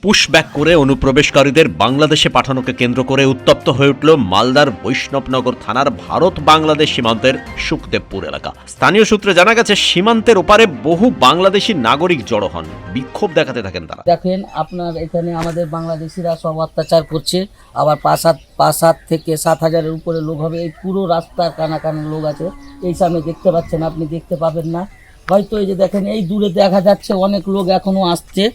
Pushback করে অনুপ্রবেশকারীদের বাংলাদেশে পাঠানোকে কেন্দ্র করে উত্তপ্ত হয়ে উঠল মালদার বৈষ্ণবনগর থানার ভারত বাংলাদেশ সীমান্তের সুখদেবপুর এলাকা। স্থানীয় সূত্রে জানা গেছে, সীমান্তের ওপারে বহু বাংলাদেশি নাগরিক জড়ো হন, বিক্ষোভ দেখাতে থাকেন তারা। দেখেন, আপনার এখানে আমাদের বাংলাদেশিরা সব অত্যাচার করছে, আবার পাঁচ হাত থেকে 7,000-এর উপরে লোক হবে। এই পুরো রাস্তার কানা লোক আছে, এই সামনে দেখতে পাচ্ছেন, আপনি দেখতে পাবেন না হয়তো। এই যে দেখেন, এই দূরে দেখা যাচ্ছে অনেক লোক এখনো আসছে।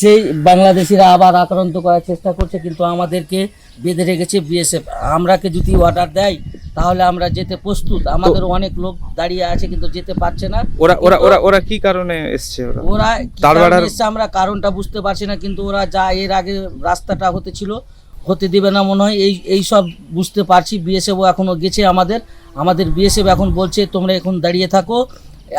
সেই বাংলাদেশিরা আবার আক্রান্ত করার চেষ্টা করছে, কিন্তু আমাদেরকে বেঁধে রেখেছে বিএসএফ। আমরাকে যদি অর্ডার দেয় তাহলে আমরা যেতে প্রস্তুত। আমাদের অনেক লোক দাঁড়িয়ে আছে কিন্তু যেতে পারছে না। ওরা কি কারণে এসছে? ওরা এসছে আমরা কারণটা বুঝতে পারছি না, কিন্তু ওরা যা এর আগে রাস্তাটা হতে দিবে না মনে হয়, এই সব বুঝতে পারছি। বিএসএফও এখনো গেছে আমাদের বিএসএফ এখন বলছে তোমরা এখন দাঁড়িয়ে থাকো,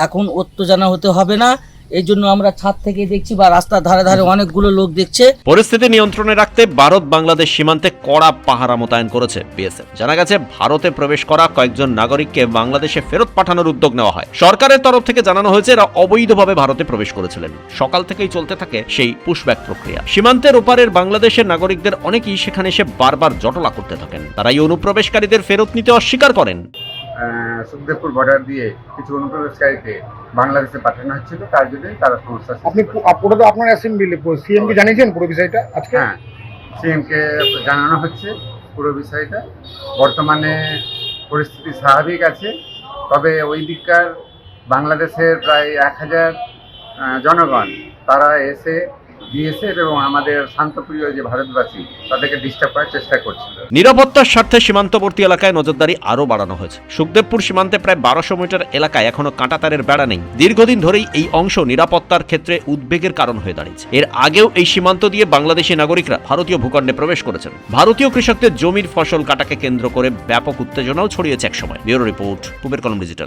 এখন উত্তেজনা হতে হবে না। এই জন্য আমরা ছাদ থেকে দেখছি বা রাস্তার ধারে ধারে অনেকগুলো লোক দেখছে। পরিস্থিতি নিয়ন্ত্রণে রাখতে ভারত বাংলাদেশ সীমান্তে কড়া পাহারা মোতায়েন করেছে বিএসএফ। জানা গেছে, ভারতে প্রবেশ করা কয়েকজন নাগরিককে বাংলাদেশে ফেরত পাঠানোর উদ্যোগ নেওয়া হয়। সরকারের তরফ থেকে জানানো হয়েছে, এরা অবৈধভাবে ভারতে প্রবেশ করেছিলেন। সকাল থেকেই চলতে থাকে সেই পুশব্যাক প্রক্রিয়া। সীমান্তের ওপারের বাংলাদেশের নাগরিকদের অনেকেই সেখানে এসে বারবার জটলা করতে থাকেন। তারা এই অনুপ্রবেশকারীদের ফেরত নিতে অস্বীকার করেন। সুখদেবপুর বর্ডার দিয়ে কিছু অনুপ্রবেশকারীকে বাংলাদেশে পাঠানো হচ্ছিল, তার জন্যই তারা সমস্যা। আপনি পুরো তো আপনার সিএমকে জানিয়েছেন পুরো বিষয়টা আজকে? হ্যাঁ, সিএমকে জানানো হচ্ছে পুরো বিষয়টা। বর্তমানে পরিস্থিতি স্বাভাবিক আছে, তবে ওই দিককার বাংলাদেশের প্রায় 1000 জনগণ তারা এসে বিএসএফ এবং আমাদের শান্তপ্রিয় যে ভারতবাসী তাদেরকে ডিস্টার্ব করার চেষ্টা করছিল। নিরাপত্তার স্বার্থে সীমান্তবর্তী এলাকায় নজরদারি আরও বাড়ানো হয়েছে। সুখদেবপুর সীমান্তে প্রায় 1200 মিটার এলাকায় এখনো কাঁটাতারের বেড়া নেই। দীর্ঘদিন ধরেই এই অংশ নিরাপত্তার ক্ষেত্রে উদ্বেগের কারণ হয়ে দাঁড়িয়েছে। এর আগেও এই সীমান্ত দিয়ে বাংলাদেশি নাগরিকরা ভারতীয় ভূখণ্ডে প্রবেশ করেছেন। ভারতীয় কৃষকদের জমির ফসল কাটাকে কেন্দ্র করে ব্যাপক উত্তেজনাও ছড়িয়েছে একসময়। ব্যুরো রিপোর্ট, কুবের কলম ডিজিটাল।